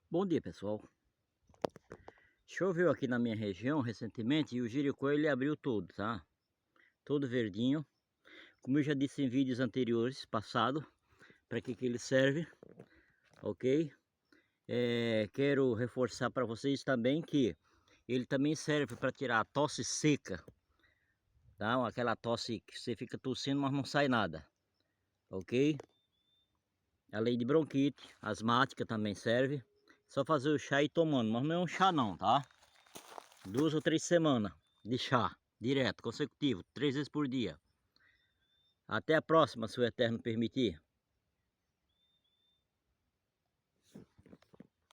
Bom dia, pessoal. Choveu aqui na minha região recentemente e o jericoacoara ele abriu todo, tá? Todo verdinho. Como eu já disse em vídeos anteriores, passado, para que ele serve, ok? Quero reforçar para vocês também que ele também serve para tirar a tosse seca, tá? Aquela tosse que você fica tossindo, mas não sai nada, ok? Além de bronquite, asmática também serve. Só fazer o chá e ir tomando, mas não é um chá não, tá? 2 ou 3 semanas de chá, direto, consecutivo, 3 vezes por dia. Até a próxima, se o Eterno permitir.